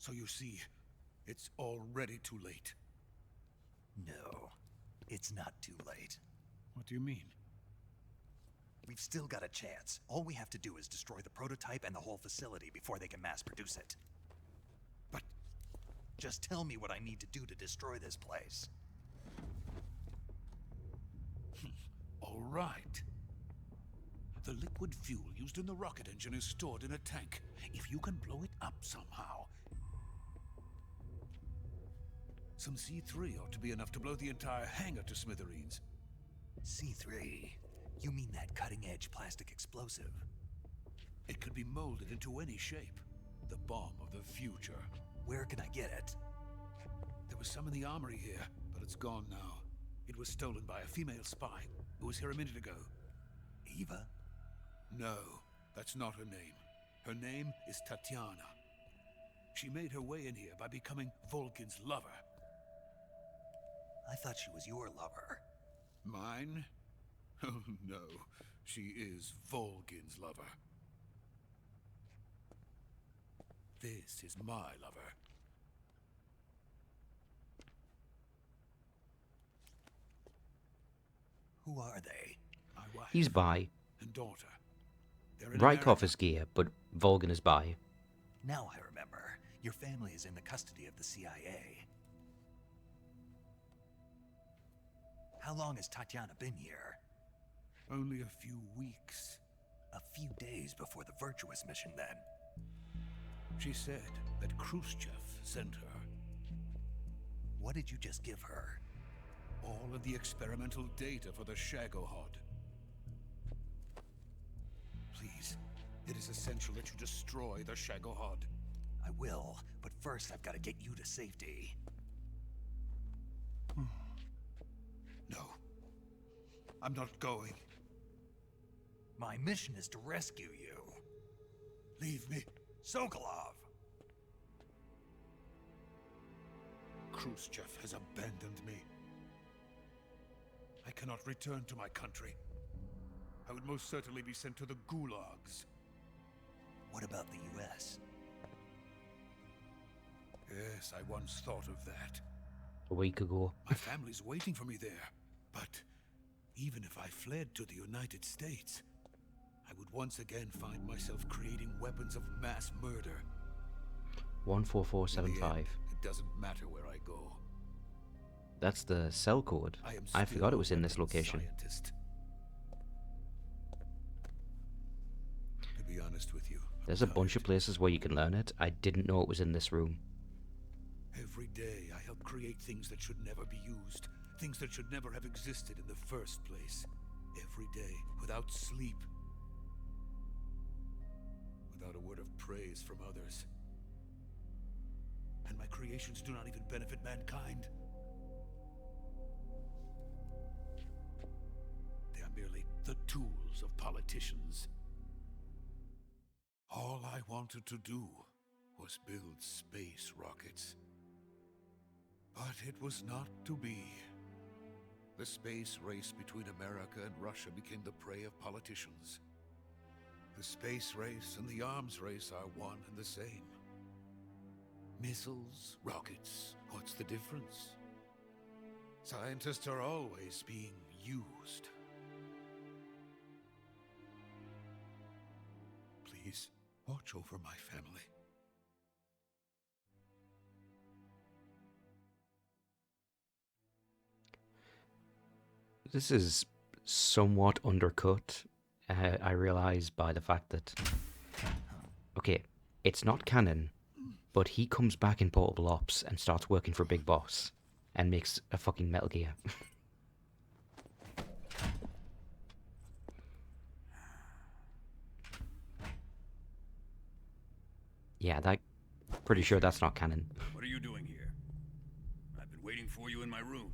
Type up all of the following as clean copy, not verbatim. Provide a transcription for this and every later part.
So you see, it's already too late. No, it's not too late. What do you mean? We've still got a chance. All we have to do is destroy the prototype and the whole facility before they can mass produce it. But just tell me what I need to do to destroy this place. all right. The liquid fuel used in the rocket engine is stored in a tank. If you can blow it up somehow... Some C3 ought to be enough to blow the entire hangar to smithereens. C3? You mean that cutting-edge plastic explosive? It could be molded into any shape. The bomb of the future. Where can I get it? There was some in the armory here, but it's gone now. It was stolen by a female spy who was here a minute ago. Eva? No, that's not her name. Her name is Tatiana. She made her way in here by becoming Volkin's lover. I thought she was your lover. Mine? Oh no, she is Volkin's lover. This is my lover. Who are they? My wife. He's bi. And daughter. They're in Rykov America. is gay, but Volgin is bi. Now I remember. Your family is in the custody of the CIA. How long has Tatiana been here? Only a few weeks. A few days before the Virtuous mission, then. She said that Khrushchev sent her. What did you just give her? All of the experimental data for the Shagohod. Please, it is essential that you destroy the Shagohod. I will, but first I've got to get you to safety. No. I'm not going. My mission is to rescue you. Leave me. Sokolov! Khrushchev has abandoned me. I cannot return to my country. I would most certainly be sent to the gulags. What about the US? Yes, I once thought of that. A week ago. My family's waiting for me there. But even if I fled to the United States, I would once again find myself creating weapons of mass murder. 14475. It doesn't matter where I go. That's the cell code. I forgot it was in this location. Scientist. To be honest with you, There's a bunch of places where you can learn it. I didn't know it was in this room. Every day I help create things that should never be used. Things that should never have existed in the first place. Every day, without sleep. Without a word of praise from others. And my creations do not even benefit mankind. They are merely the tools of politicians. All I wanted to do was build space rockets. But it was not to be. The space race between America and Russia became the prey of politicians. The space race and the arms race are one and the same. Missiles, rockets, what's the difference? Scientists are always being used. Please, watch over my family. This is somewhat undercut, I realise, by the fact that... Okay, it's not canon, but he comes back in Portable Ops and starts working for Big Boss and makes a fucking Metal Gear. Yeah, pretty sure that's not canon. What are you doing here? I've been waiting for you in my room.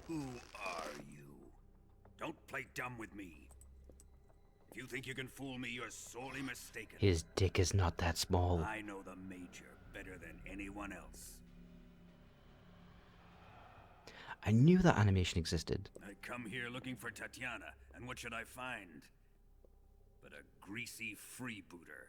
Who are you? Don't play dumb with me. If you think you can fool me, you're sorely mistaken. His dick is not that small. I know the Major better than anyone else. I knew that animation existed. I come here looking for Tatiana, and what should I find? But a greasy freebooter.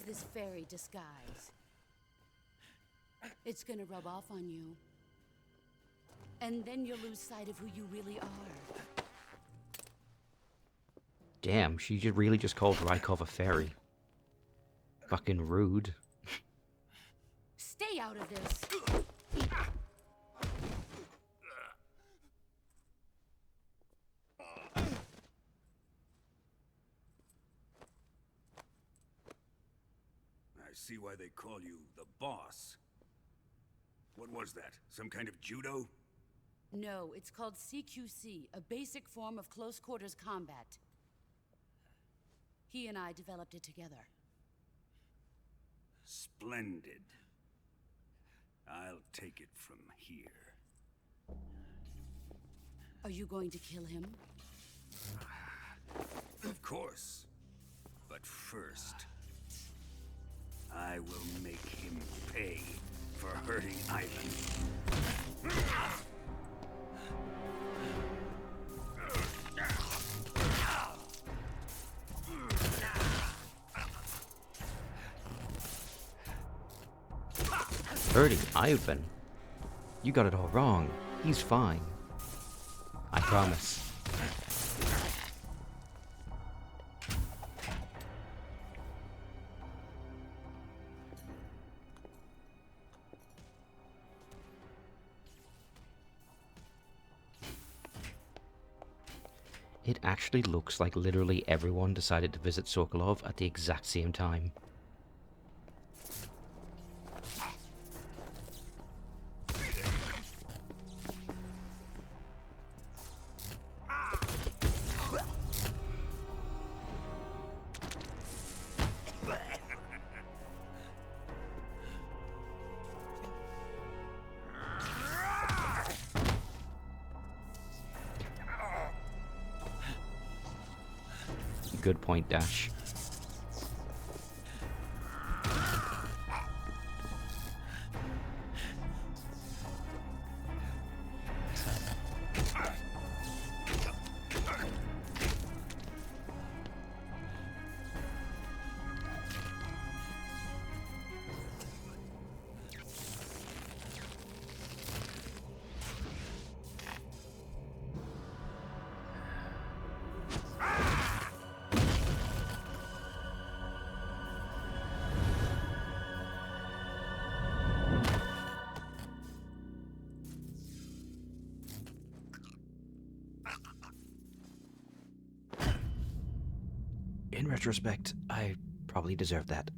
This fairy disguise. It's gonna rub off on you. And then you'll lose sight of who you really are. Damn, she really just called Rykov a fairy. Fucking rude. Stay out of this. I see why they call you the boss. What was that? Some kind of judo? No, it's called CQC, a basic form of close quarters combat. He and I developed it together. Splendid. I'll take it from here. Are you going to kill him? Of course. But first, I will make him pay for hurting Ivan. 30, Ivan. You got it all wrong. He's fine. I promise. It actually looks like literally everyone decided to visit Sokolov at the exact same time. Good point, Dash. In retrospect, I probably deserved that.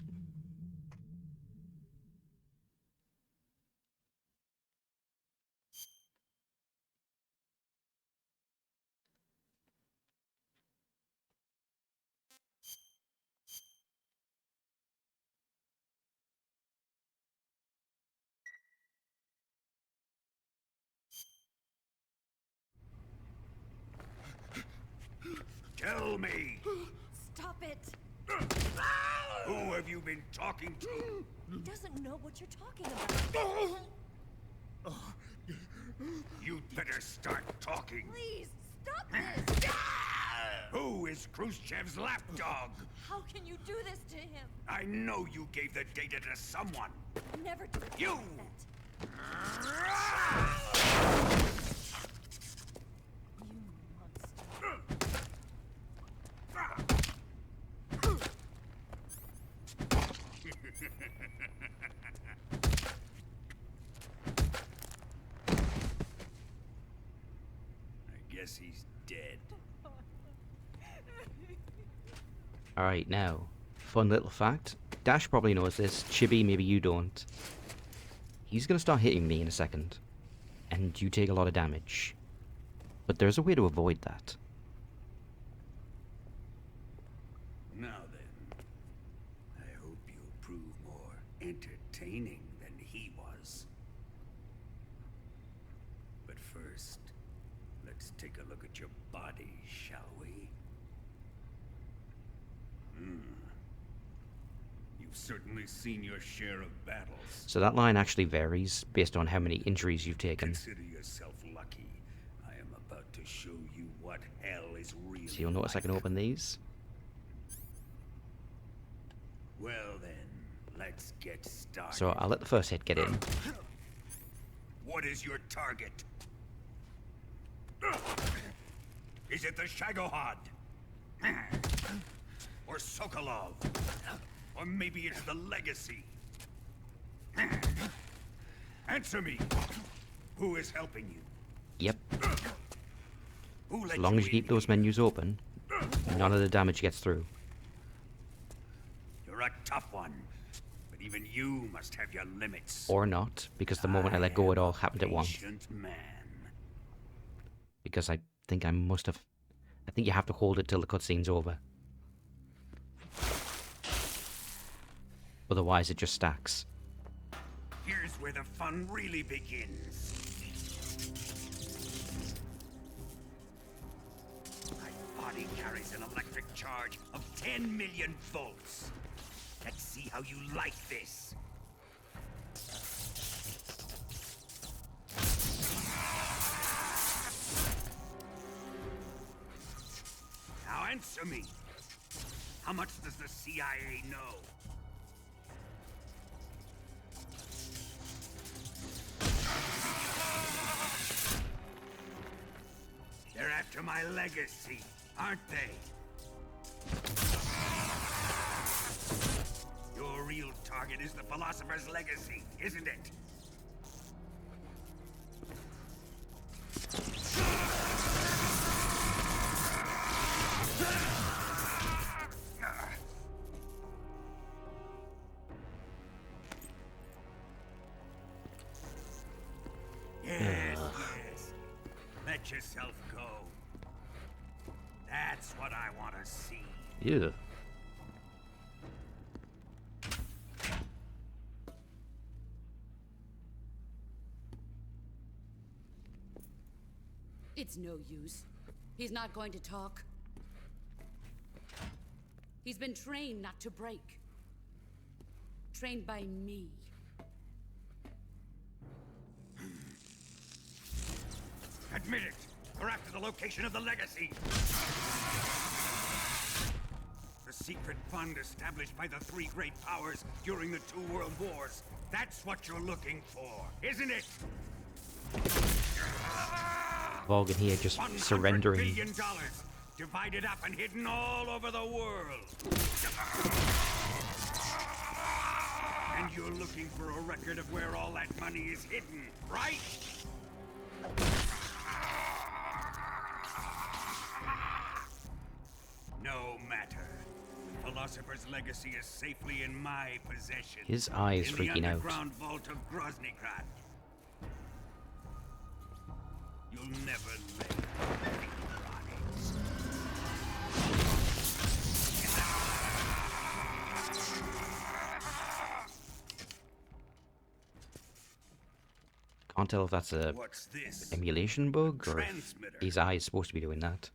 Tell me, Stop it! who have you been talking to? He doesn't know what you're talking about. You'd better start talking. Please, stop this! Who is Khrushchev's lapdog? How can you do this to him? I know you gave the data to someone. Never do You! that. You monster. guess he's dead. Alright, now, fun little fact. Dash probably knows this. Chibi, maybe you don't. He's gonna start hitting me in a second. And you take a lot of damage. But there's a way to avoid that. Now then, I hope you'll prove more entertaining than he was. But first, let's take a look at your body, shall we? You've certainly seen your share of battles. So that line actually varies based on how many injuries you've taken. Consider yourself lucky. I am about to show you what hell is really So you'll notice I can like. open these. Well then, let's get started. So I'll let the first hit get in. What is your target? Is it the Shagohod? Or Sokolov? Or maybe it's the Legacy? Answer me! Who is helping you? Yep. Who let As long as you in keep those here? menus open, none of the damage gets through. You're a tough one, but even you must have your limits. Or not, because the moment I let go it all happened at once. Patient man. Because I think I must have... I think you have to hold it till the cutscene's over. Otherwise it just stacks. Here's where the fun really begins. My body carries an electric charge of 10 million volts. Let's see how you like this. Now answer me. How much does the CIA know? They're after my legacy, aren't they? Your real target is the Philosopher's Legacy, isn't it? Yes, yes. Let yourself go. That's what I want to see. Yeah. It's no use. He's not going to talk. He's been trained not to break. Trained by me. Admit it. We're after the location of the legacy. The secret fund established by the three great powers during the two world wars. That's what you're looking for, isn't it? Volgan here just $100 surrendering. billion, divided up and hidden all over the world. And you're looking for a record of where all that money is hidden, right? No matter. The Philosopher's Legacy is safely in my possession. His eye is in freaking the out. underground vault of Groznygrad. You'll never lay finger on it. Can't tell if that's a What's this? emulation bug or if Transmitter. his eye is supposed to be doing that.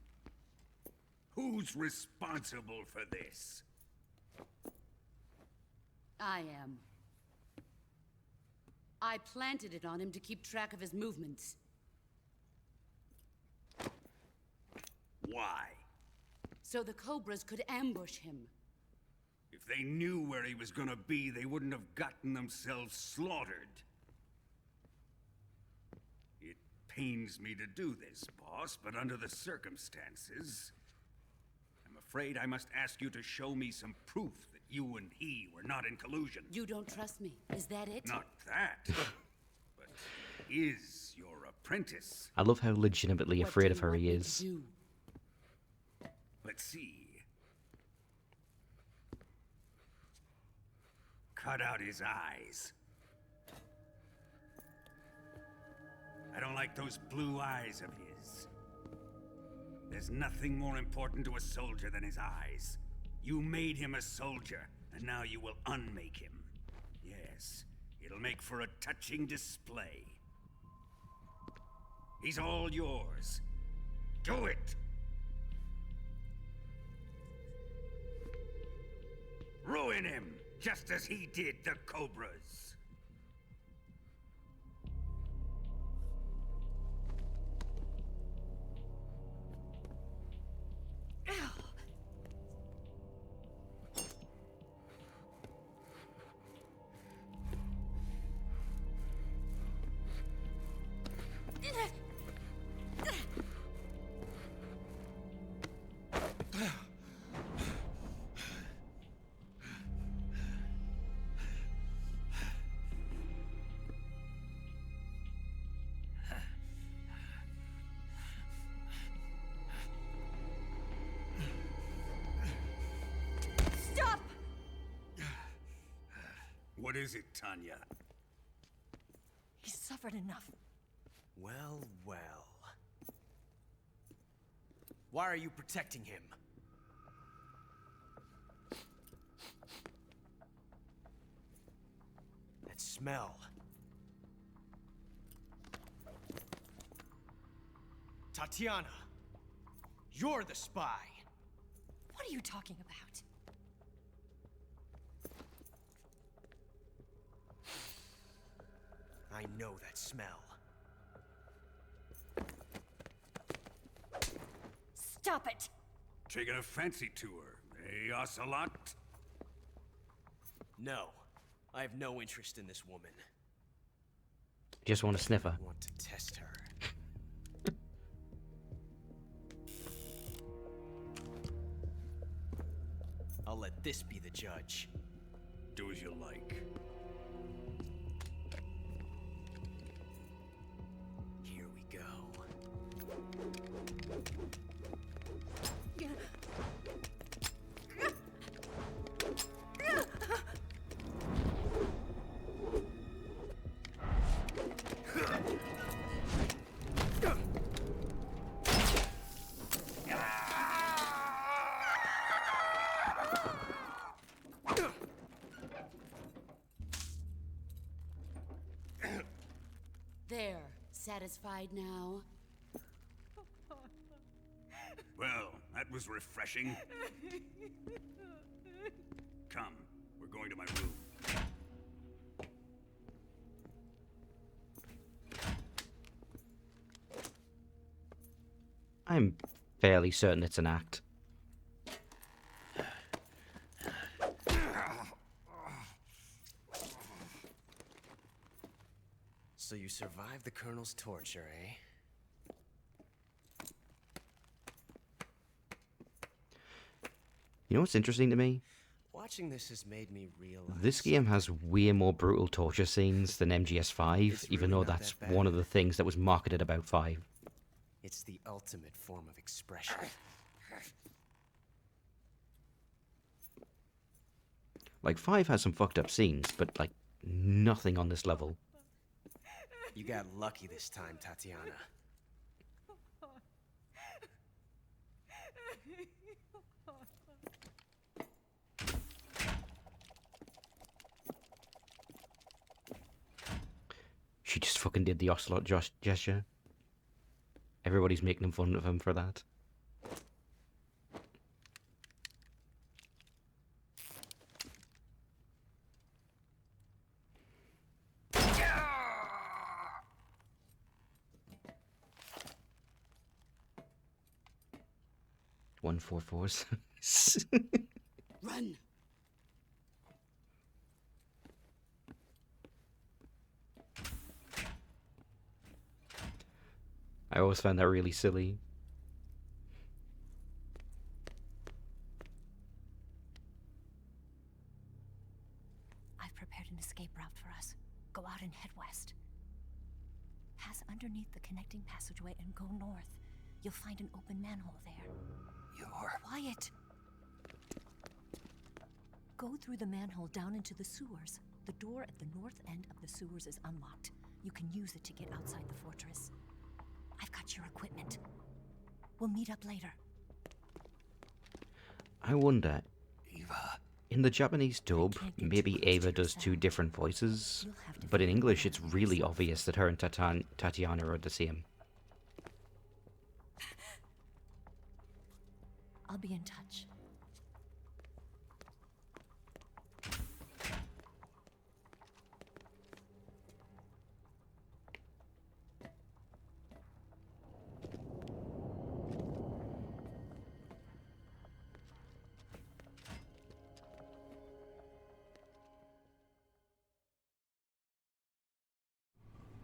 Who's responsible for this? I am. I planted it on him to keep track of his movements. Why? So the Cobras could ambush him. If they knew where he was gonna be, they wouldn't have gotten themselves slaughtered. It pains me to do this, boss, but under the circumstances, I'm afraid I must ask you to show me some proof that you and he were not in collusion. You don't trust me, is that it? Not that. But is your apprentice. I love how legitimately What afraid do of you her want he me to is. do? Let's see. Cut out his eyes. I don't like those blue eyes of his. There's nothing more important to a soldier than his eyes. You made him a soldier, and now you will unmake him. Yes, it'll make for a touching display. He's all yours. Do it! Ruin him, just as he did the Cobras. Stop! What is it, Tanya? He's suffered enough. Well, well. Why are you protecting him? That smell. Tatiana, you're the spy. What are you talking about? I know that smell. Stop it! Taking a fancy to her, eh, Ocelot? No, I have no interest in this woman. Just want to sniff her. I want to test her. I'll let this be the judge. Do as you like. Here we go. There. Satisfied now? Well, that was refreshing. Come, we're going to my room. I'm fairly certain it's an act. So you survived the Colonel's torture, eh? You know what's interesting to me? Watching this has made me realize... This game has way more brutal torture scenes than MGS5, It's even really though not that's that bad. one of the things that was marketed about 5. It's the ultimate form of expression. Like, 5 has some fucked up scenes, but, like, nothing on this level. You got lucky this time, Tatiana. She just fucking did the Ocelot gesture. Everybody's making fun of him for that. One 4-4s. Run! I always found that really silly. I've prepared an escape route for us. Go out and head west. Pass underneath the connecting passageway and go north. You'll find an open manhole there. You're... Quiet! Go through the manhole down into the sewers. The door at the north end of the sewers is unlocked. You can use it to get outside the fortress. I've got your equipment. We'll meet up later. I wonder, Eva. in the Japanese dub, maybe Ava does two different voices, but in English it's really obvious that her and Tatiana are the same. I'll be in touch.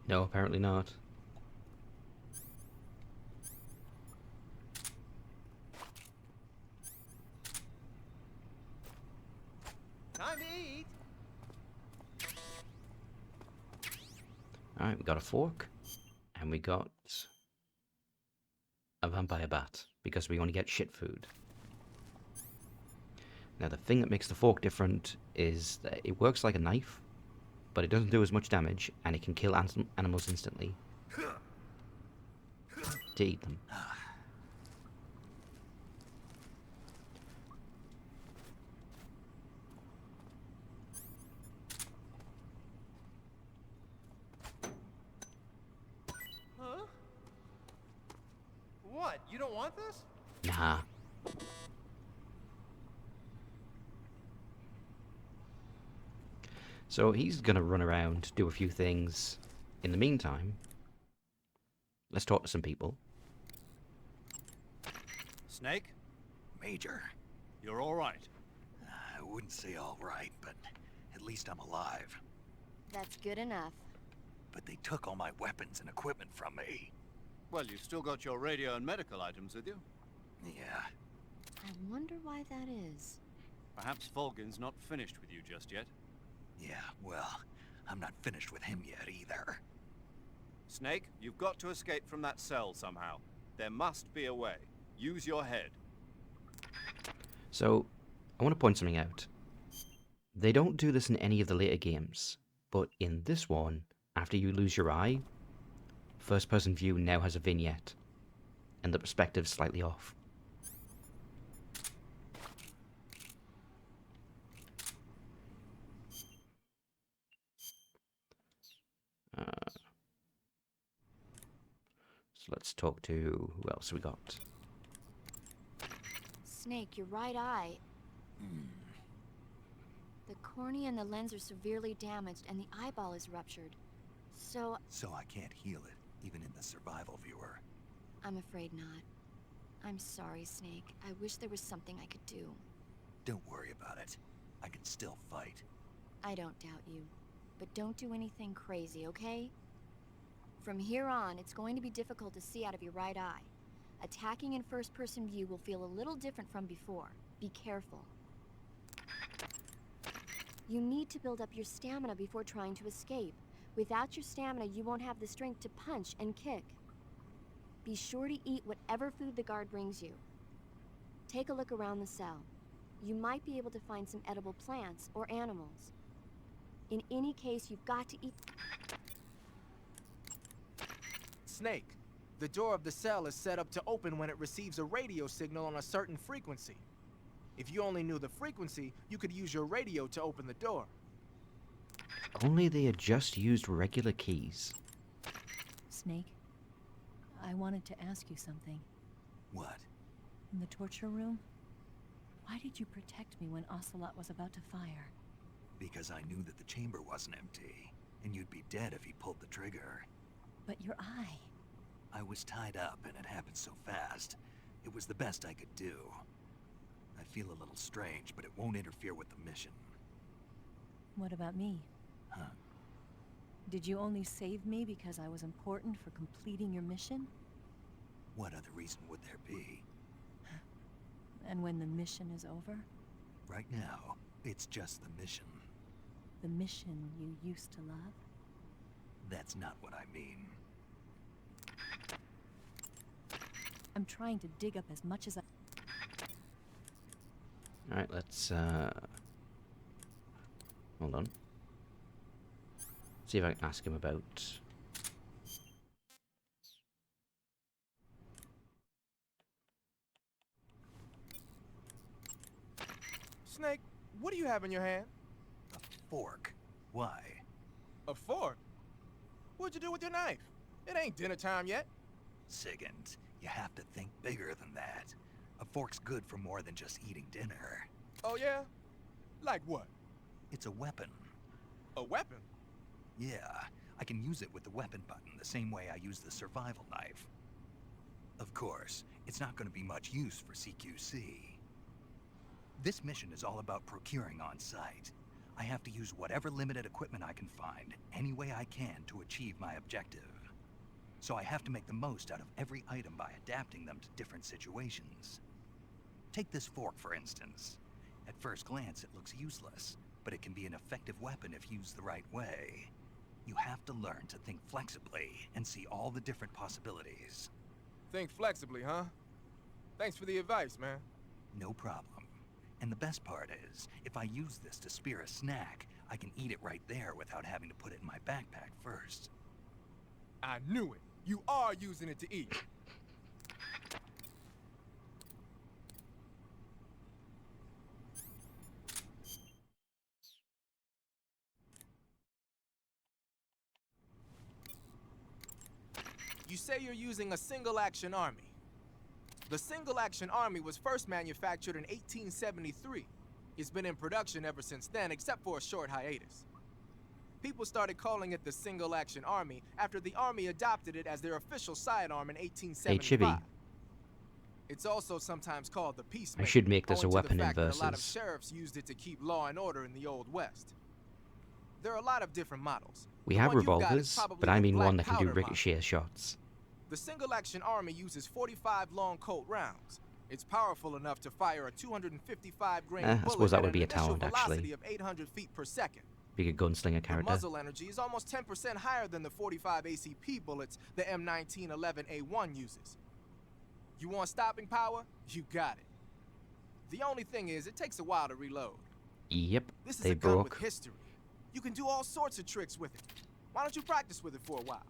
No, apparently not. Time to eat. Alright, we got a fork, and we got a vampire bat, because we only get shit food. Now the thing that makes the fork different is that it works like a knife, but it doesn't do as much damage, and it can kill animals instantly to eat them. Huh? What? You don't want this? Nah. So he's gonna run around, do a few things. In the meantime, let's talk to some people. Snake, Major. you're all right. I wouldn't say all right, but at least I'm alive. That's good enough. But they took all my weapons and equipment from me. Well, you've still got your radio and medical items with you. Yeah. I wonder why that is. Perhaps Volgin's not finished with you just yet. Yeah, well, I'm not finished with him yet either. Snake, you've got to escape from that cell somehow. There must be a way. Use your head. So, I want to point something out. They don't do this in any of the later games, but in this one, after you lose your eye, first-person view now has a vignette, and the perspective's slightly off. So let's talk to... who else we got? Snake, your right eye. The cornea and the lens are severely damaged, and the eyeball is ruptured. So, So I can't heal it, even in the survival viewer. I'm afraid not. I'm sorry, Snake. I wish there was something I could do. Don't worry about it. I can still fight. I don't doubt you. But don't do anything crazy, okay? From here on, it's going to be difficult to see out of your right eye. Attacking in first-person view will feel a little different from before. Be careful. You need to build up your stamina before trying to escape. Without your stamina, you won't have the strength to punch and kick. Be sure to eat whatever food the guard brings you. Take a look around the cell. You might be able to find some edible plants or animals. In any case, you've got to eat... Snake, the door of the cell is set up to open when it receives a radio signal on a certain frequency. If you only knew the frequency, you could use your radio to open the door. Only they had just used regular keys. Snake, I wanted to ask you something. What? In the torture room, why did you protect me when Ocelot was about to fire? Because I knew that the chamber wasn't empty, and you'd be dead if he pulled the trigger. But your eye... I was tied up, and it happened so fast. It was the best I could do. I feel a little strange, but it won't interfere with the mission. What about me? Huh? Did you only save me because I was important for completing your mission? What other reason would there be? And when the mission is over? Right now, it's just the mission. The mission you used to love? That's not what I mean. I'm trying to dig up as much as I... Alright, let's, hold on. See if I can ask him about... Snake, what do you have in your hand? A fork. Why? A fork? What'd you do with your knife? It ain't dinner time yet. Sigint, you have to think bigger than that. A fork's good for more than just eating dinner. Oh yeah? Like what? It's a weapon. A weapon? Yeah, I can use it with the weapon button the same way I use the survival knife. Of course, it's not going to be much use for CQC. This mission is all about procuring on site. I have to use whatever limited equipment I can find, any way I can to achieve my objective. So I have to make the most out of every item by adapting them to different situations. Take this fork, for instance. At first glance, it looks useless, but it can be an effective weapon if used the right way. You have to learn to think flexibly and see all the different possibilities. Think flexibly, huh? Thanks for the advice, man. No problem. And the best part is, if I use this to spear a snack, I can eat it right there without having to put it in my backpack first. I knew it. You are using it to eat. You say you're using a single-action army. The single-action army was first manufactured in 1873. It's been in production ever since then, except for a short hiatus. People started calling it the single-action army after the army adopted it as their official sidearm in 1875. Hey, Chibi. It's also sometimes called the peacemaker. I should make this a owing to weapon the in fact that a lot of Versus. sheriffs used it to keep law and order in the Old West. There are a lot of different models. We The have one you've got is revolvers, probably but I the mean black one that can do powder model. ricochet shots. The single-action army uses 45 long Colt rounds. It's powerful enough to fire a 255-grain I bullet suppose that at would an be a initial talent, actually. velocity of 800 feet per second. Be a gunslinger The character. muzzle energy is almost 10% higher than the 45 ACP bullets the M1911A1 uses. You want stopping power? You got it. The only thing is, it takes a while to reload. Yep, This is they a gun with broke. history. You can do all sorts of tricks with it. Why don't you practice with it for a while?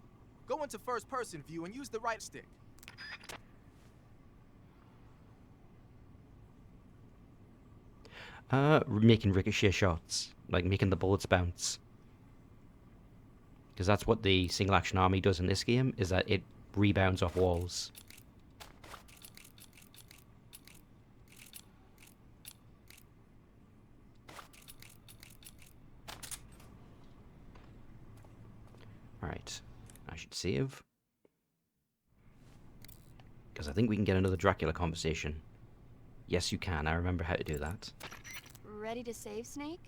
Go into first-person view and use the right stick. Making ricochet shots, like making the bullets bounce. Because that's what the single action army does in this game, is that it rebounds off walls. Alright, I should save. Because I think we can get another Dracula conversation. Yes, you can. I remember how to do that. Ready to save, Snake?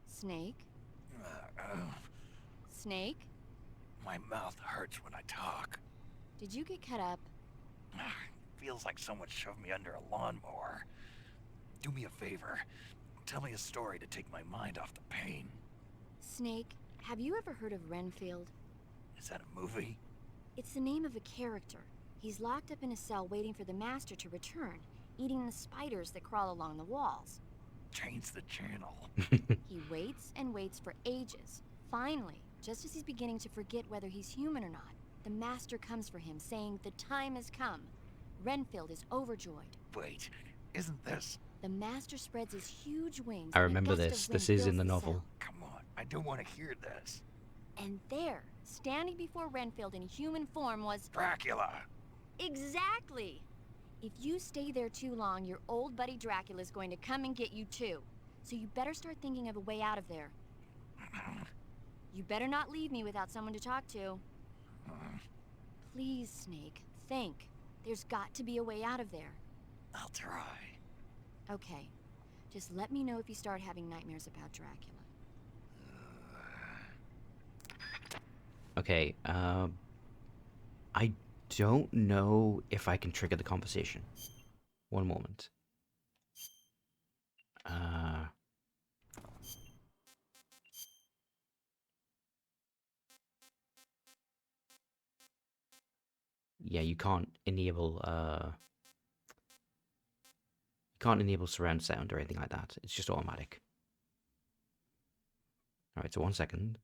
Snake? Snake? My mouth hurts when I talk. Did you get cut up? Feels like someone shoved me under a lawnmower. Do me a favor. Tell me a story to take my mind off the pain. Snake, have you ever heard of Renfield? Is that a movie? It's the name of a character. He's locked up in a cell waiting for the master to return, eating the spiders that crawl along the walls. Change the channel. He waits and waits for ages. Finally, just as he's beginning to forget whether he's human or not, the master comes for him, saying the time has come. Renfield is overjoyed. Wait, isn't this... The master spreads his huge wings. I and a remember gust of this. wind This is fills in the novel. cell. Come on, I don't want to hear this. And there, standing before Renfield in human form was... Dracula! Exactly! If you stay there too long, your old buddy Dracula's going to come and get you too. So you better start thinking of a way out of there. You better not leave me without someone to talk to. Please, Snake, think. There's got to be a way out of there. I'll try. Okay. Just let me know if you start having nightmares about Dracula. Okay, I don't know if I can trigger the conversation. One moment. Yeah, you can't enable surround sound or anything like that. It's just automatic. Alright, so 1 second.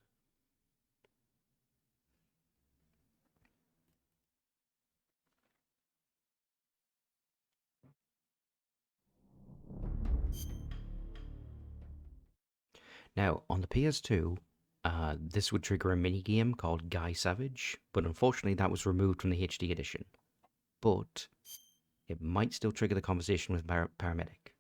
Now, on the PS2, this would trigger a mini game called Guy Savage, but unfortunately that was removed from the HD edition. But it might still trigger the conversation with paramedic.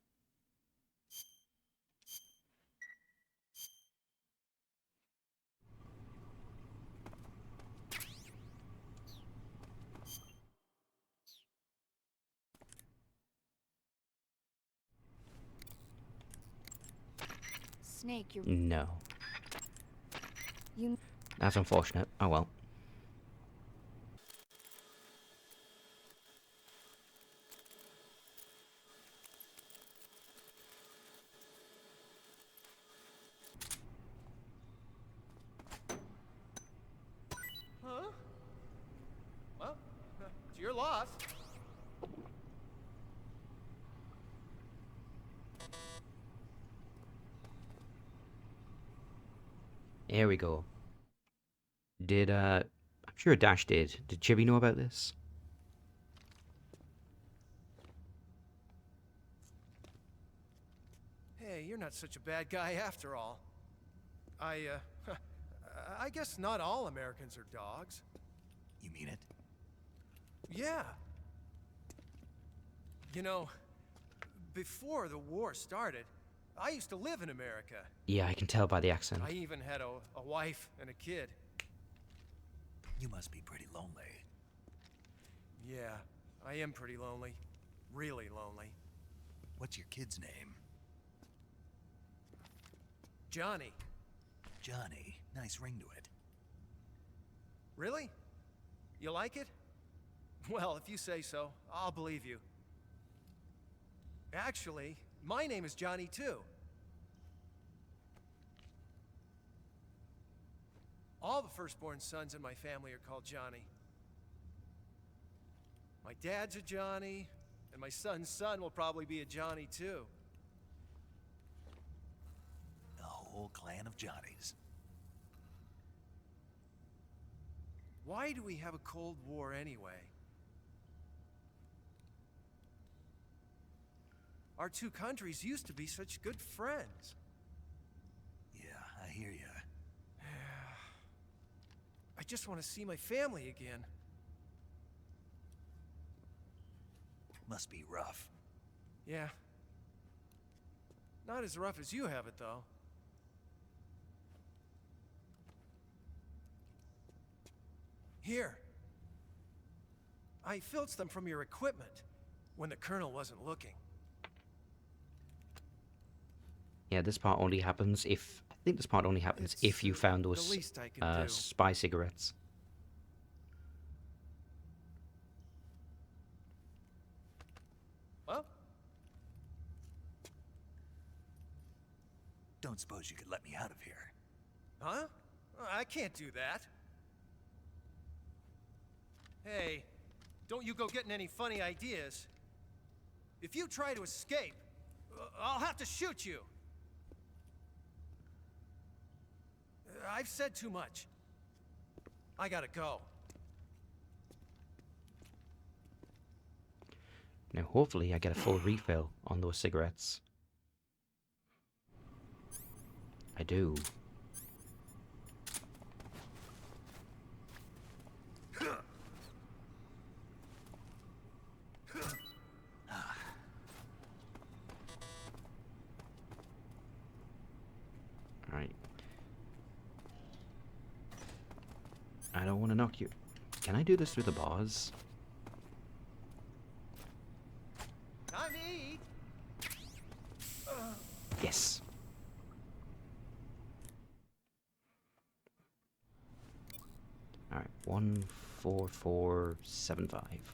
Snake, you're... No. You... That's unfortunate. Oh well. Huh? Well, it's your loss. Here we go. I'm sure Dash did. Did Chibi know about this? Hey, you're not such a bad guy after all. I guess not all Americans are dogs. You mean it? Yeah. You know, before the war started, I used to live in America. Yeah, I can tell by the accent. I even had a wife and a kid. You must be pretty lonely. Yeah, I am pretty lonely. Really lonely. What's your kid's name? Johnny. Johnny. Nice ring to it. Really? You like it? Well, if you say so, I'll believe you. Actually, my name is Johnny too. All the firstborn sons in my family are called Johnny. My dad's a Johnny, and my son's son will probably be a Johnny too. The whole clan of Johnnies. Why do we have a Cold War anyway? Our two countries used to be such good friends. Yeah, I hear ya. I just want to see my family again. Must be rough. Yeah. Not as rough as you have it, though. Here. I filched them from your equipment when the Colonel wasn't looking. Yeah, this part only happens if... I think this part only happens if you found the those least I can do. spy cigarettes. Well? Don't suppose you could let me out of here? Huh? I can't do that. Hey, don't you go getting any funny ideas. If you try to escape, I'll have to shoot you. I've said too much. I gotta go. Now, hopefully, I get a full refill on those cigarettes. I do. Alright. I don't want to knock you. Can I do this through the bars? Time to eat. Yes. Alright, 1 44475.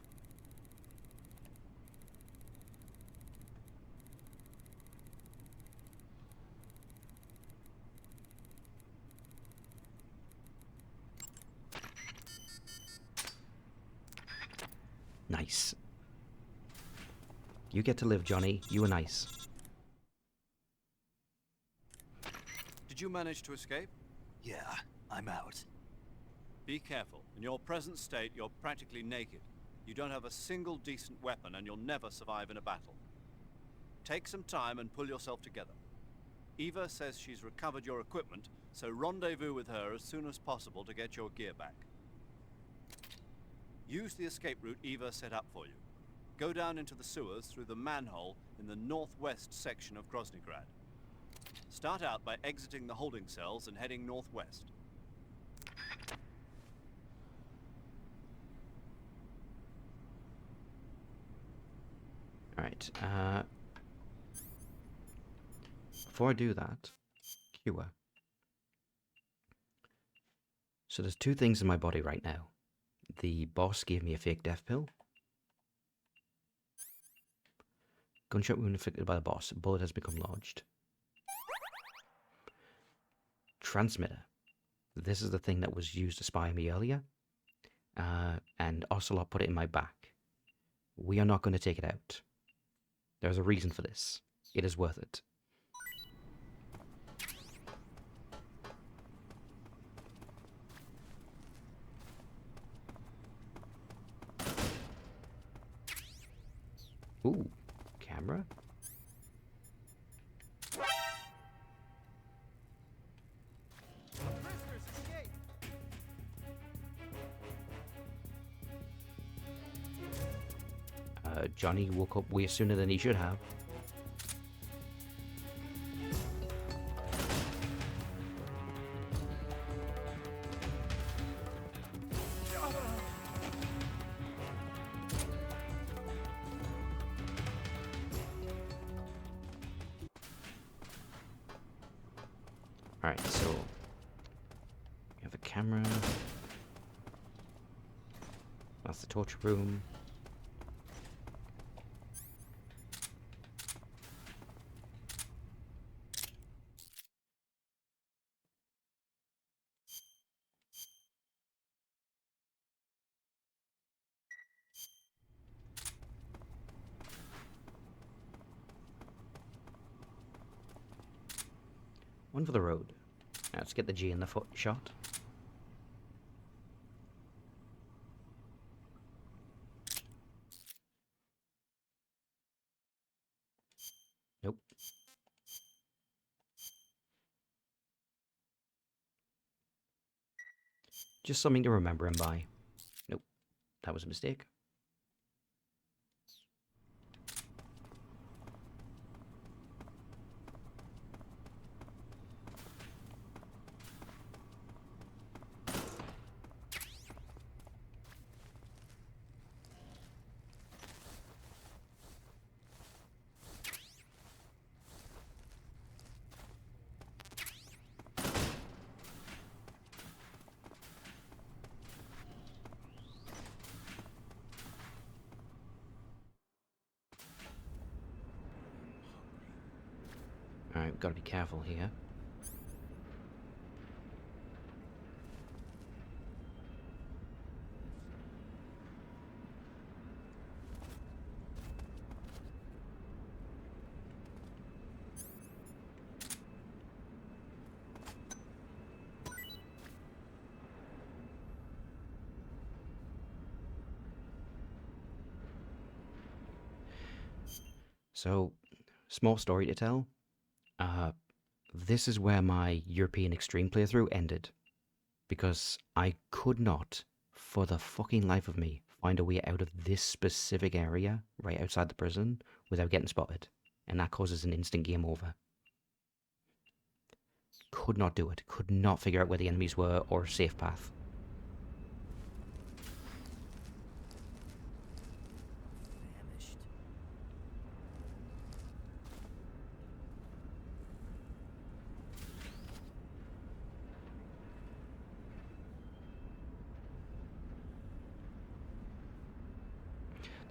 Nice. You get to live, Johnny. You are nice. Did you manage to escape? Yeah, I'm out. Be careful. In your present state, you're practically naked. You don't have a single decent weapon, and you'll never survive in a battle. Take some time and pull yourself together. Eva says she's recovered your equipment, so rendezvous with her as soon as possible to get your gear back. Use the escape route Eva set up for you. Go down into the sewers through the manhole in the northwest section of Groznygrad. Start out by exiting the holding cells and heading northwest. Alright, before I do that, cure. So there's two things in my body right now. The boss gave me a fake death pill. Gunshot wound inflicted by the boss. A bullet has become lodged. Transmitter. This is the thing that was used to spy on me earlier. And Ocelot put it in my back. We are not going to take it out. There's a reason for this. It is worth it. Ooh, camera? Johnny woke up way sooner than he should have. Alright, so we have a camera. That's the torture room. One for the road. Now let's get the G in the foot shot. Nope. Just something to remember him by. Nope. That was a mistake. Alright, gotta be careful here. So, small story to tell. This is where my European Extreme playthrough ended. Because I could not, for the fucking life of me, find a way out of this specific area, right outside the prison, without getting spotted. And that causes an instant game over. Could not do it. Could not figure out where the enemies were, or a safe path.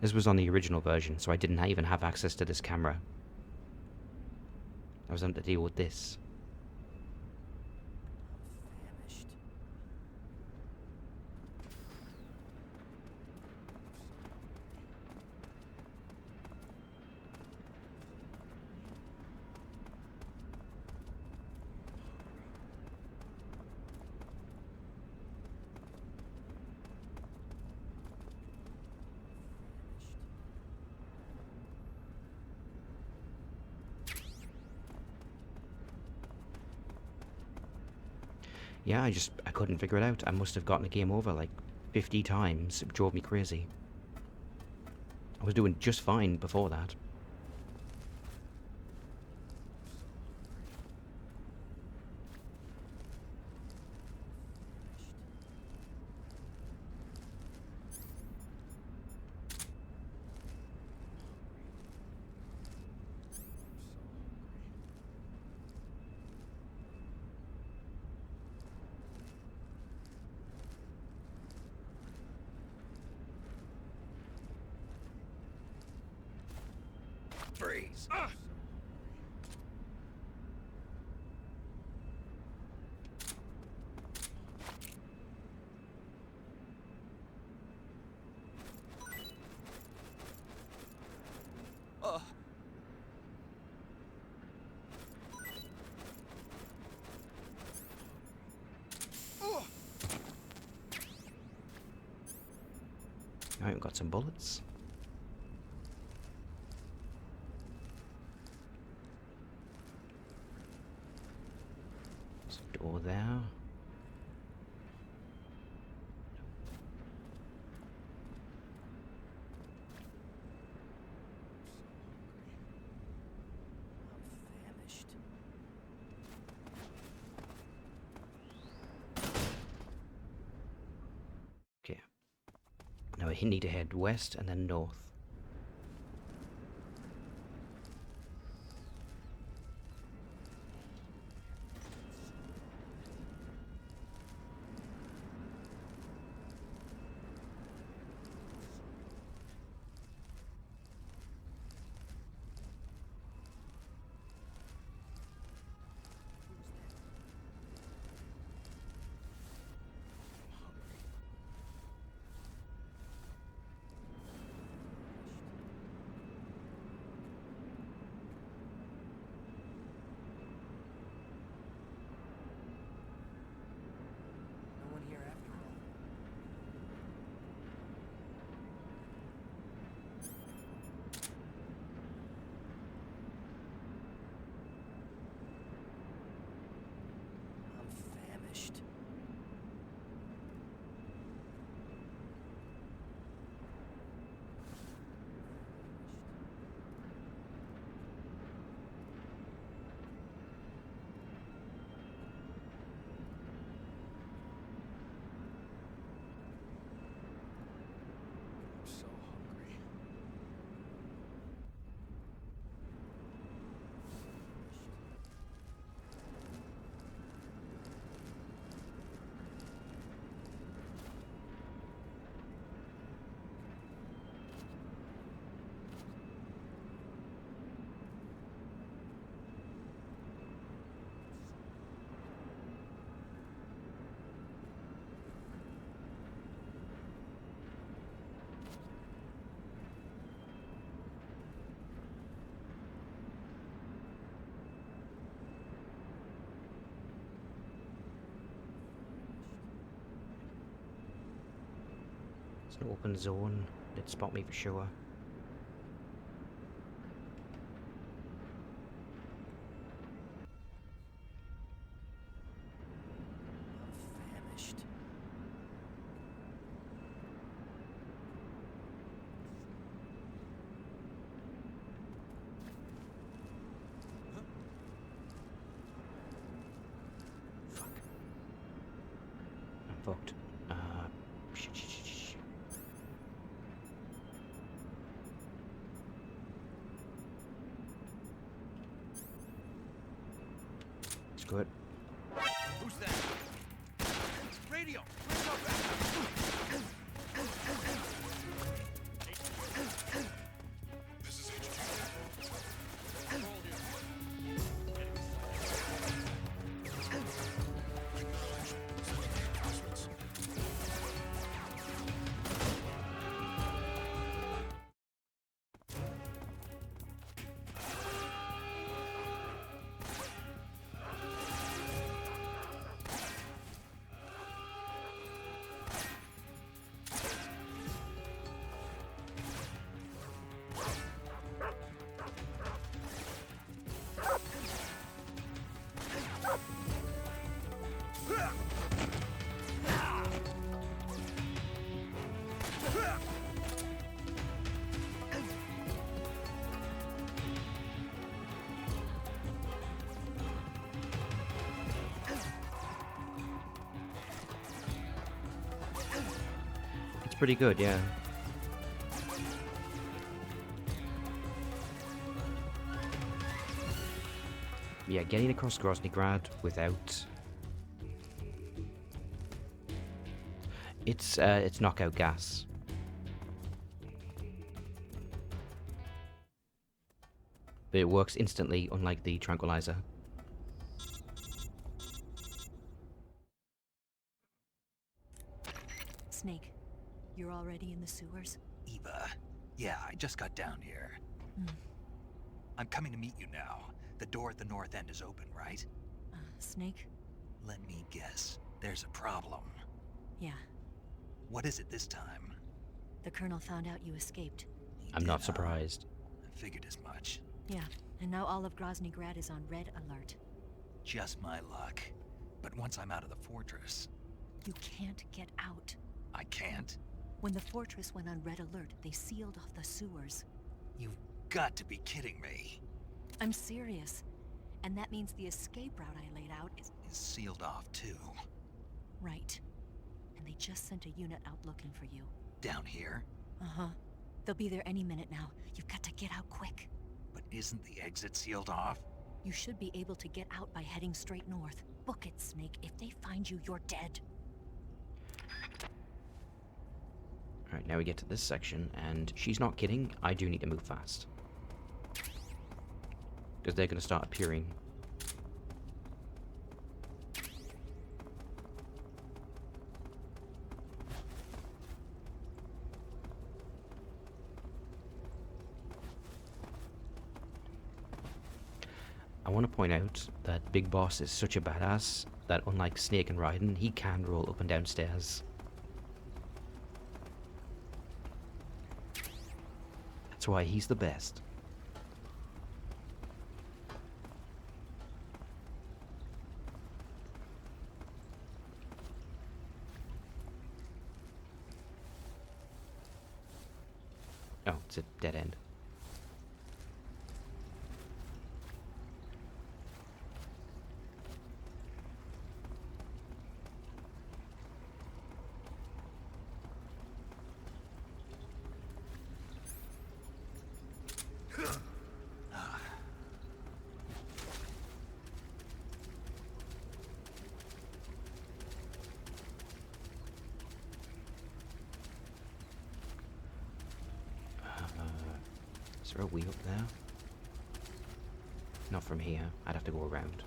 This was on the original version, so I didn't even have access to this camera. I was having to deal with this. Famished. Yeah, I couldn't figure it out. I must have gotten the game over like 50 times. It drove me crazy. I was doing just fine before that. Freeze. Alright, we've got some bullets. There's a door there. Famished. Okay. Now we need to head west and then north. No one here after all. I'm famished. I'm so hungry. It's an open zone. They'd spot me for sure. I'm famished. Fuck. I'm fucked. Shit. It's good. Who's that? Radio! Radio back! pretty good, yeah. Yeah, getting across Groznygrad without... It's knockout gas. But it works instantly, unlike the tranquilizer. Snake, you're already in the sewers? Eva, yeah, I just got down here. I'm coming to meet you now. The door at the north end is open, right? Snake? Let me guess. There's a problem. Yeah. What is it this time? The Colonel found out you escaped. I'm not surprised. I figured as much. Yeah, and now all of Groznygrad is on red alert. Just my luck. But once I'm out of the fortress... You can't get out. I can't? When the fortress went on red alert, they sealed off the sewers. You've got to be kidding me. I'm serious. And that means the escape route I laid out is sealed off, too. Right. And they just sent a unit out looking for you. Down here? Uh-huh. They'll be there any minute now. You've got to get out quick. But isn't the exit sealed off? You should be able to get out by heading straight north. Book it, Snake. If they find you, you're dead. Alright, now we get to this section, and she's not kidding, I do need to move fast. Because they're going to start appearing. I want to point out that Big Boss is such a badass that unlike Snake and Raiden, he can roll up and down stairs. That's why he's the best. Oh, it's a dead end. Is there a wheel up there? Not from here. I'd have to go around.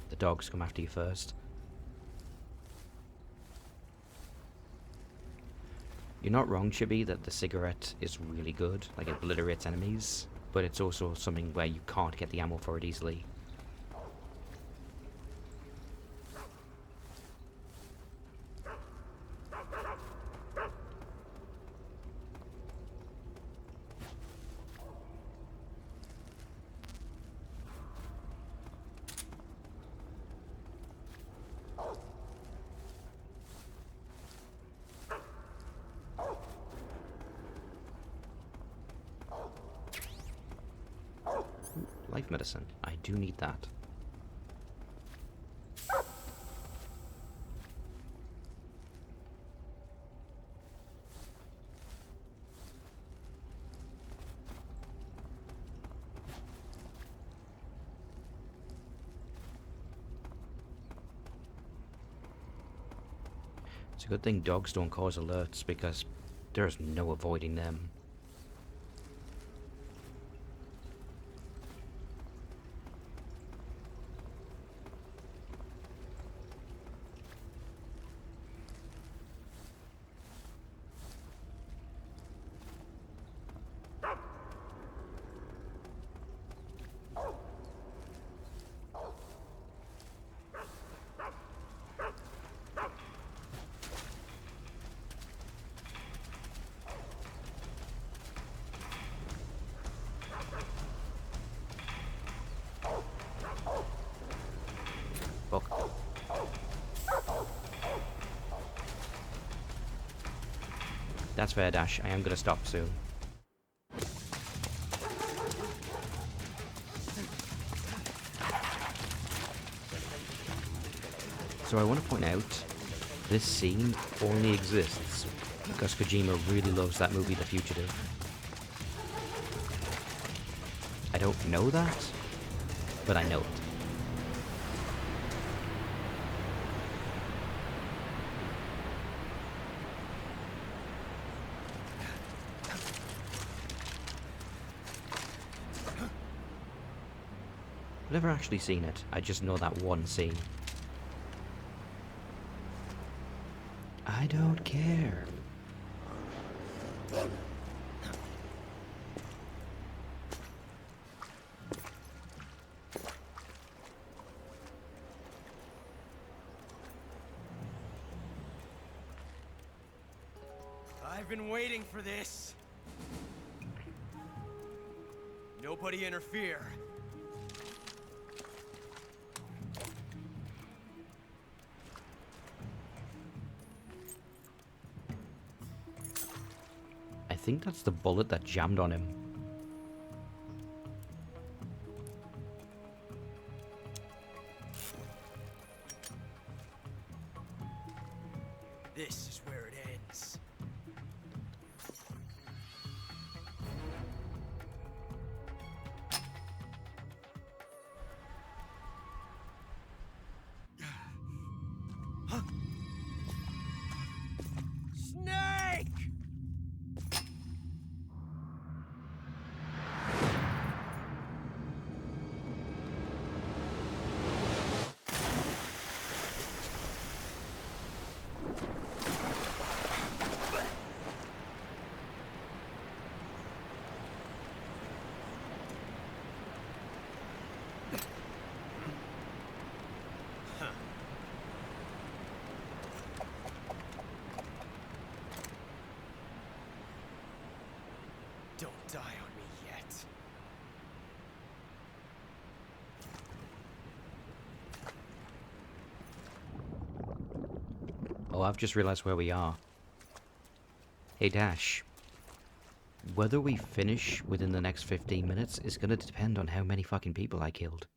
The dogs come after you first. You're not wrong, Chibi, that the cigarette is really good, like it obliterates enemies, but it's also something where you can't get the ammo for it easily. Life medicine. I do need that. It's a good thing dogs don't cause alerts because there's no avoiding them. That's fair, Dash. I am going to stop soon. So I want to point out, this scene only exists because Kojima really loves that movie, The Fugitive. I don't know that, but I know it. I've never actually seen it, I just know that one scene. I don't care. I've been waiting for this. Nobody interfere. I think that's the bullet that jammed on him. This is where it ends. Snake! Don't die on me yet. Oh, I've just realized where we are. Hey Dash, whether we finish within the next 15 minutes is gonna depend on how many fucking people I killed.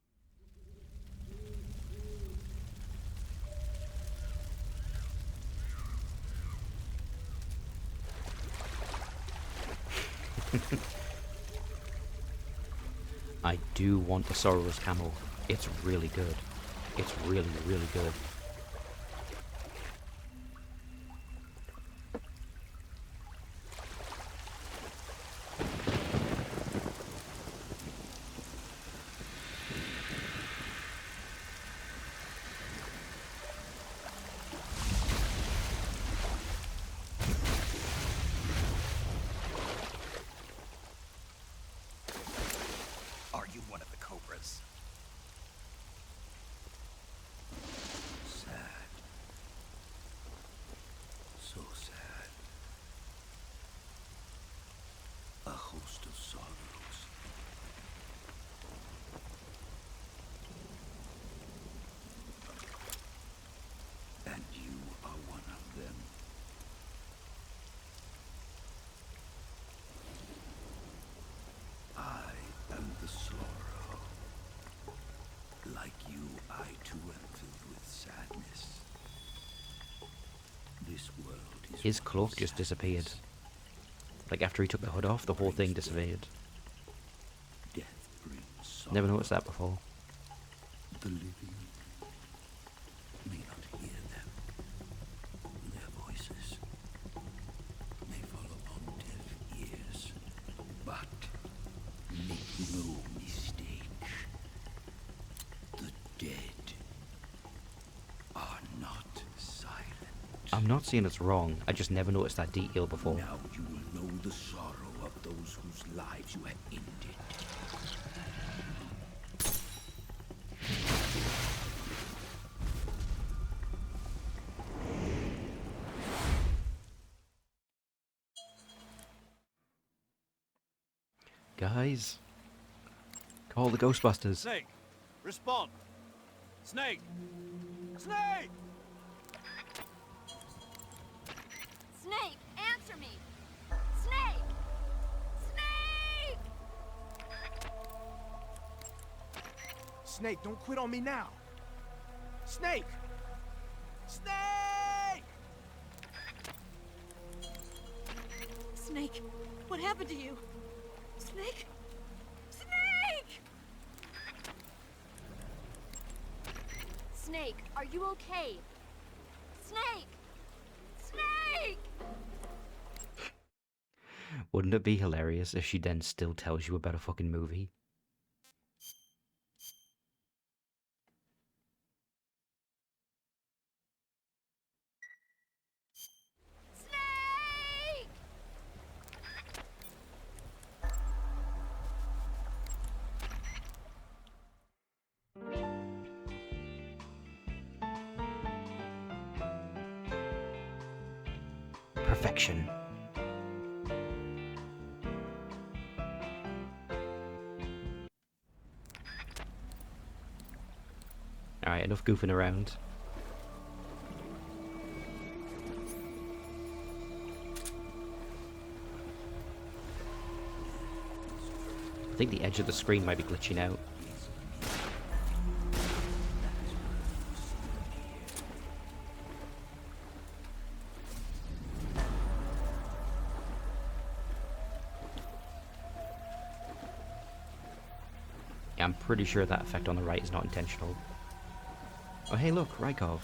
I do want the Sorrow's camo. It's really good. It's really, really good. Are you one of the Cobras? Sad. So sad. A host of sorrows. And you are one of them. I am the sorrow. Like you, I too am filled with sadness. This world is His one of cloak just disappeared. sadness. Like after he took the hood off, the whole thing disappeared. Death brings sorrow. Never noticed that before. The living may not hear them. Their voices may fall upon deaf ears. But make no mistake. The dead are not silent. I'm not saying it's wrong, I just never noticed that detail before. Now you will know the sorrow of those whose lives you have ended. Guys, call the Ghostbusters. Snake, respond. Snake! Snake! Snake, answer me! Snake, don't quit on me now. Snake! Snake! Snake, what happened to you? Snake? Snake! Snake, are you okay? Snake! Snake! Wouldn't it be hilarious if she then still tells you about a fucking movie? Snake! Perfection. Alright, enough goofing around. I think the edge of the screen might be glitching out. Yeah, I'm pretty sure that effect on the right is not intentional. Oh hey look, Rykov.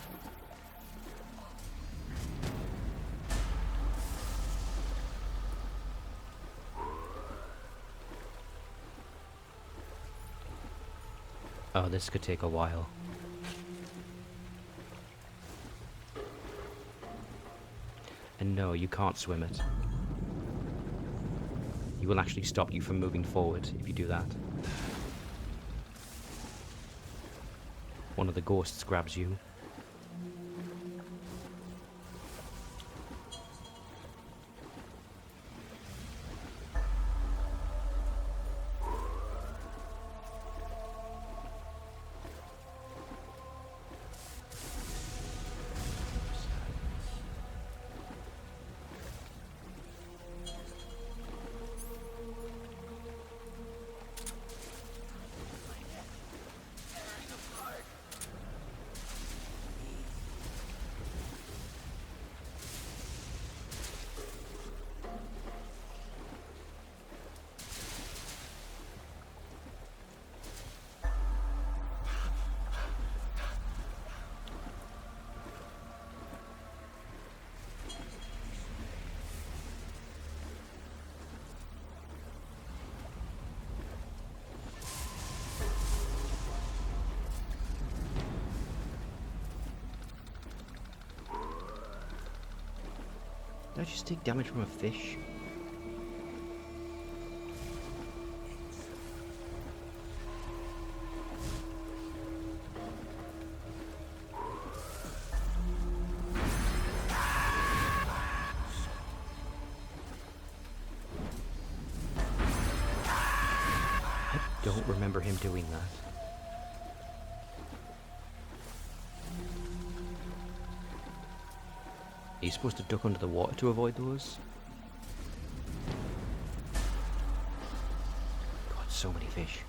Oh, this could take a while. And no, you can't swim it. He will actually stop you from moving forward if you do that. One of the ghosts grabs you. Did I just take damage from a fish? I don't remember him doing that. Are you supposed to duck under the water to avoid those? God, so many fish.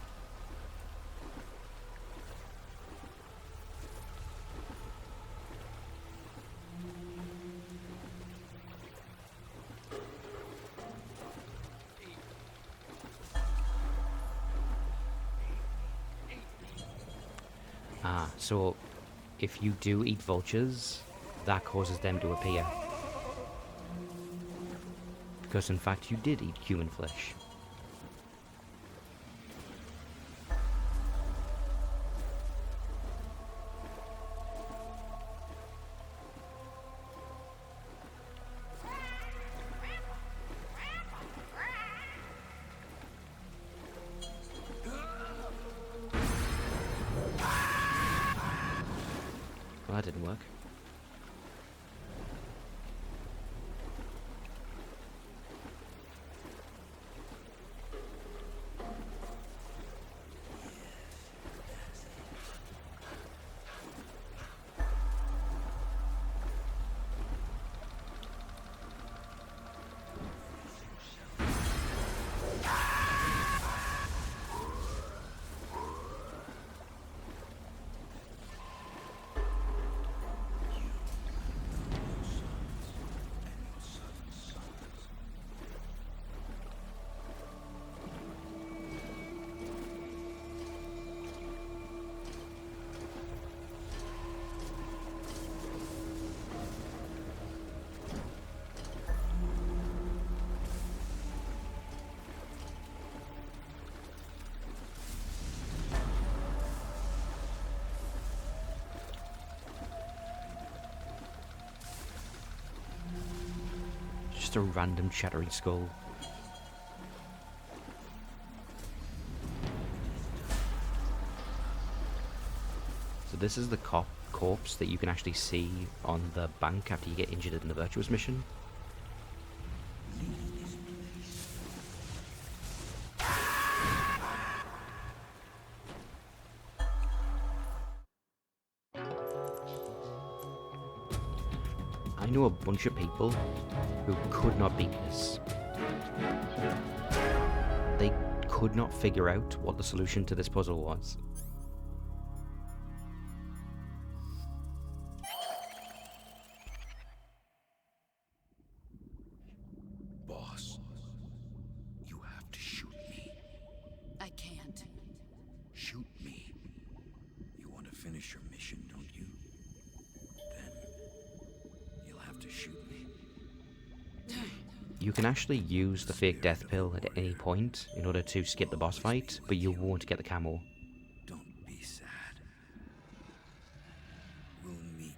Ah, so if you do eat vultures, that causes them to appear. Because in fact you did eat human flesh. Well, that didn't work. just a random chattering skull. So this is the corpse that you can actually see on the bank after you get injured in the Virtuous mission. I know a bunch of people who could not beat this. They could not figure out what the solution to this puzzle was. Boss, you have to shoot me. I can't. Shoot me. You want to finish your mission, don't you? Then you'll have to shoot me. You can actually use the fake death pill at any point in order to skip the boss fight, but you won't get the camo. Don't be sad. We'll meet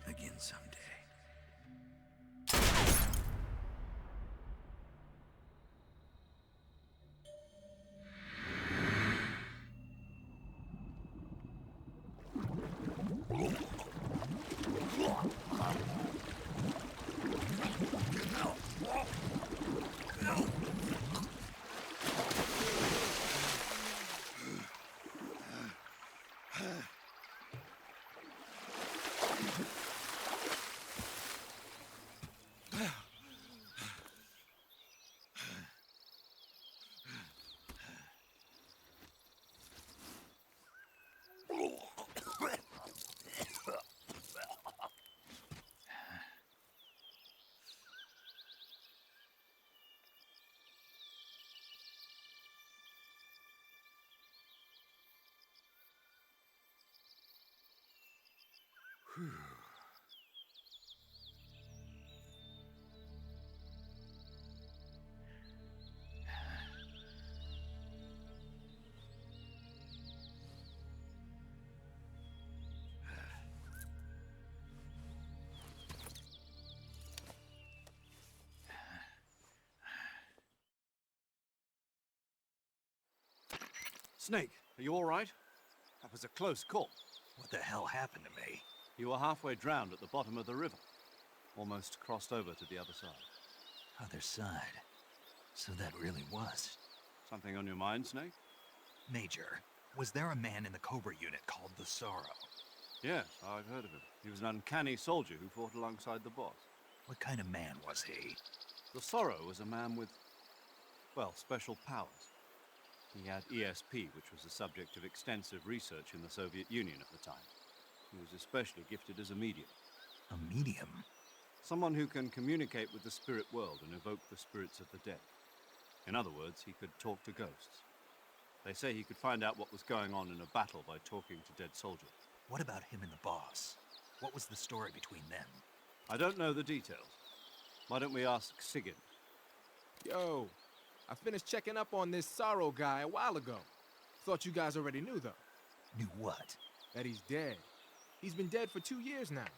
again someday. Snake, are you all right? That was a close call. What the hell happened to me? You were halfway drowned at the bottom of the river. Almost crossed over to the other side. Other side. So that really was. Something on your mind, Snake? Major, was there a man in the Cobra unit called the Sorrow? Yes, I've heard of him. He was an uncanny soldier who fought alongside the boss. What kind of man was he? The Sorrow was a man with, well, special powers. He had ESP, which was the subject of extensive research in the Soviet Union at the time. He was especially gifted as a medium. A medium? Someone who can communicate with the spirit world and evoke the spirits of the dead. In other words, he could talk to ghosts. They say he could find out what was going on in a battle by talking to dead soldiers. What about him and the boss? What was the story between them? I don't know the details. Why don't we ask Sigurd? Yo, I finished checking up on this Sorrow guy a while ago. Thought you guys already knew, though. Knew what? That he's dead. He's been dead for 2 years now.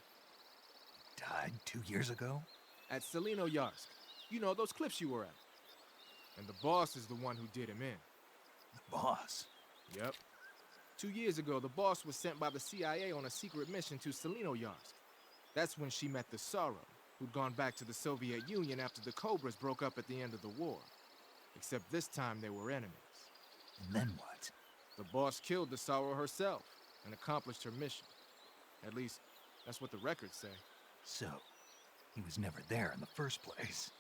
Died 2 years ago? At Selino Yarsk. You know, those cliffs you were at. And the boss is the one who did him in. The boss? Yep. 2 years ago, the boss was sent by the CIA on a secret mission to Selino Yarsk. That's when she met the Sorrow, who'd gone back to the Soviet Union after the Cobras broke up at the end of the war. Except this time they were enemies. And then what? The boss killed the Sorrow herself and accomplished her mission. At least, that's what the records say. So, he was never there in the first place.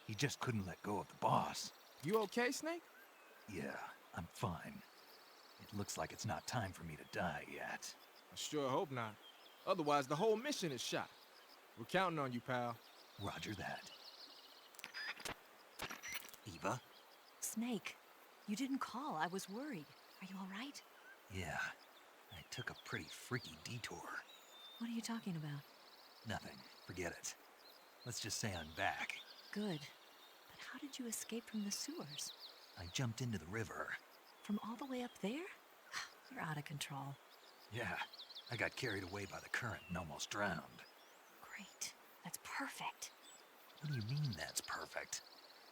He just couldn't let go of the boss. You okay, Snake? Yeah, I'm fine. It looks like it's not time for me to die yet. I sure hope not. Otherwise, the whole mission is shot. We're counting on you, pal. Roger that. Eva? Snake, you didn't call. I was worried. Are you all right? Yeah, I took a pretty freaky detour. What are you talking about? Nothing. Forget it. Let's just say I'm back. Good. But how did you escape from the sewers? I jumped into the river. From all the way up there? You're out of control. Yeah, I got carried away by the current and almost drowned. Great. That's perfect. What do you mean that's perfect?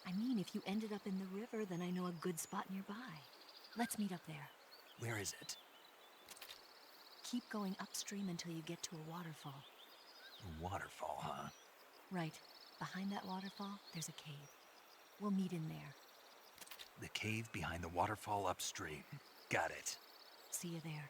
I mean, if you ended up in the river, then I know a good spot nearby. Let's meet up there. Where is it? Keep going upstream until you get to a waterfall. A waterfall, huh? Right. Behind that waterfall, there's a cave. We'll meet in there. The cave behind the waterfall upstream. Got it. See you there.